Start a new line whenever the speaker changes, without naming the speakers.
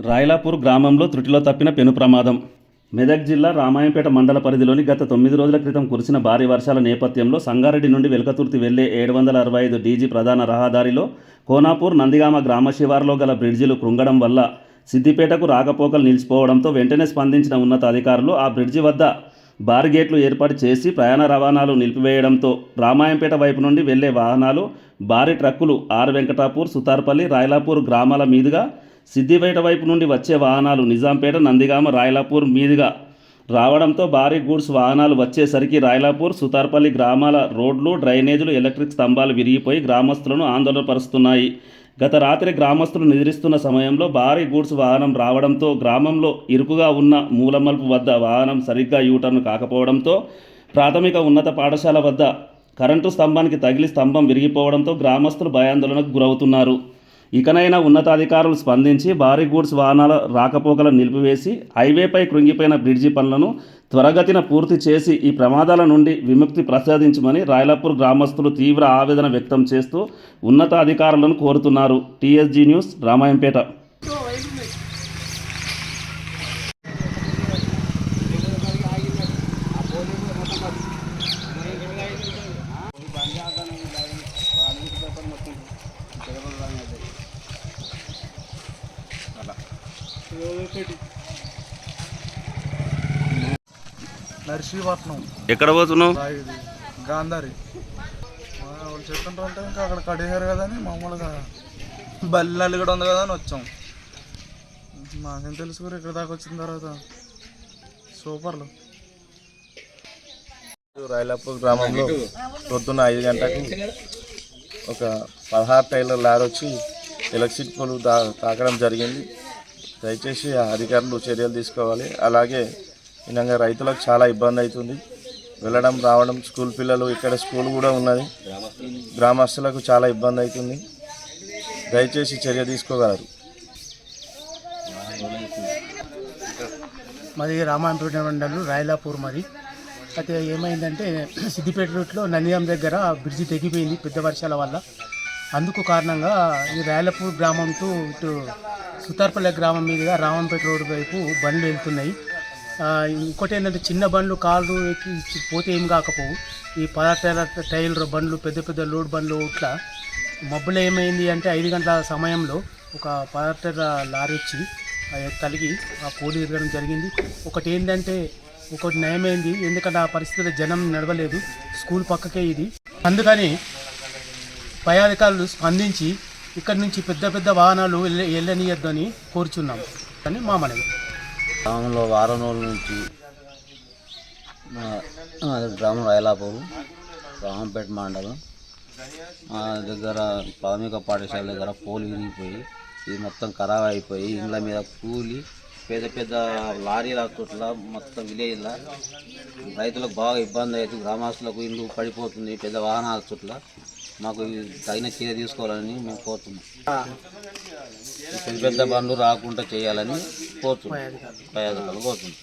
రాయలాపూర్ గ్రామంలో త్రుటిలో తప్పిన పెను ప్రమాదం. మెదక్ జిల్లా రామాయంపేట మండల పరిధిలోని గత 9 రోజుల క్రితం కురిసిన భారీ వర్షాల నేపథ్యంలో సంగారెడ్డి నుండి వెల్కతుర్తి వెళ్లే 765 డీజీ ప్రధాన రహదారిలో కోనాపూర్ నందిగామ గ్రామ శివారులో గల బ్రిడ్జిలు కృంగడం వల్ల సిద్దిపేటకు రాకపోకలు నిలిచిపోవడంతో వెంటనే స్పందించిన ఉన్నతాధికారులు ఆ బ్రిడ్జి వద్ద బారిగేట్లు ఏర్పాటు చేసి ప్రయాణ రవాణాలు నిలిపివేయడంతో రామాయంపేట వైపు నుండి వెళ్లే వాహనాలు, భారీ ట్రక్కులు ఆర్ వెంకటాపూర్, సుతార్పల్లి, రాయలాపూర్ గ్రామాల మీదుగా, సిద్దిపేట వైపు నుండి వచ్చే వాహనాలు నిజాంపేట, నందిగామ, రాయలాపూర్ మీదుగా రావడంతో భారీ గూడ్స్ వాహనాలు వచ్చేసరికి రాయలాపూర్, సుతార్పల్లి గ్రామాల రోడ్లు, డ్రైనేజీలు, ఎలక్ట్రిక్ స్తంభాలు విరిగిపోయి గ్రామస్తులను ఆందోళన పరుస్తున్నాయి. గత రాత్రి గ్రామస్తులు నిద్రిస్తున్న సమయంలో భారీ గూడ్స్ వాహనం రావడంతో గ్రామంలో ఇరుకుగా ఉన్న మూలమల్పు వద్ద వాహనం సరిగ్గా యూటర్న్ కాకపోవడంతో ప్రాథమిక ఉన్నత పాఠశాల వద్ద కరెంటు స్తంభానికి తగిలి స్తంభం విరిగిపోవడంతో గ్రామస్తులు భయాందోళనకు గురవుతున్నారు. ఇకనైనా ఉన్నతాధికారులు స్పందించి భారీ గూడ్స్ వాహనాల రాకపోకలను నిలిపివేసి హైవేపై కృంగిపోయిన బ్రిడ్జి పనులను త్వరగతిన పూర్తి చేసి ఈ ప్రమాదాల నుండి విముక్తి ప్రసాదించమని రాయలాపూర్ గ్రామస్తులు తీవ్ర ఆవేదన వ్యక్తం చేస్తూ ఉన్నతాధికారులను కోరుతున్నారు. TSG news, Ramayampet.
నర్సీపట్నం
ఎక్కడ పోతున్నావు?
గాంధారి వాళ్ళు చెప్తుంటే ఇంకా అక్కడ కడిగారు కదా అని మామూలుగా బల్లి కూడా ఉంది కదా అని వచ్చాం. మాకేం తెలుసు కూడా ఇక్కడ దాకా వచ్చిన తర్వాత సూపర్లు. రాయలాపూర్ గ్రామంలో పొద్దున్న 5 గంటలకు ఒక 16 టైలర్ లారీ వచ్చి ఎలక్ట్రిక్ పోలు తాకడం జరిగింది. దయచేసి అధికారులు చర్యలు తీసుకోవాలి. అలాగే ఇలాగ రైతులకు చాలా ఇబ్బంది అవుతుంది, వెళ్ళడం రావడం. స్కూల్ పిల్లలు, ఇక్కడ స్కూల్ కూడా ఉన్నది, గ్రామస్తులకు చాలా ఇబ్బంది అవుతుంది. దయచేసి చర్య తీసుకోగలరు.
మాది రామాయంపేట మండలం రాయలాపూర్. మాది అయితే ఏమైందంటే సిద్దిపేట రూట్లో నందిగామ దగ్గర బ్రిడ్జి తెగిపోయింది పెద్ద వర్షాల వల్ల. అందుకు కారణంగా ఈ రాయలాపూర్ గ్రామం టు ఇటు సుతార్పల్లి గ్రామం మీదుగా రామంపేట రోడ్డు వైపు బండ్లు వెళ్తున్నాయి. ఇంకోటి ఏంటంటే చిన్న బండ్లు కాళ్ళు ఎక్కి పోతే ఏం కాకపోవు. ఈ 16 టైలర్ బండ్లు, పెద్ద పెద్ద లోడ్ బండ్లు ఇట్లా మబ్బులో ఏమైంది అంటే 5 గంటల సమయంలో ఒక 16 లారీ వచ్చి కలిగి ఆ పోలు ఎరగడం జరిగింది. ఒకటి ఏంటంటే ఒకటి నయమైంది, ఎందుకంటే ఆ పరిస్థితిలో జనం నడవలేదు, స్కూల్ పక్కకే ఇది. అందుకని పై అధికారులు స్పందించి ఇక్కడి నుంచి పెద్ద పెద్ద వాహనాలు వెళ్ళనీయొద్దని కోరుచున్నాం అని మా మనవి.
గ్రామంలో వారం రోజుల నుంచి గ్రామం రాయలాపూర్, రామంపేట మండలం దగ్గర ప్రాథమిక పాఠశాల దగ్గర పోలు విరిగిపోయి ఇది మొత్తం ఖరాబ్ అయిపోయి ఇండ్ల మీద కూలి పెద్ద పెద్ద లారీల చుట్ల మొత్తం విలేజ్లో రైతులకు బాగా ఇబ్బంది అవుతుంది. గ్రామస్తులకు ఇండ్లు పడిపోతుంది పెద్ద వాహనాల చుట్ల. మాకు తగిన చర్య తీసుకోవాలని మేము కోరుతున్నాం. పెద్ద పెద్ద బండ్లు రాకుండా చేయాలని కోరుతున్నాం. పై అధికారులు కోరుతున్నాం.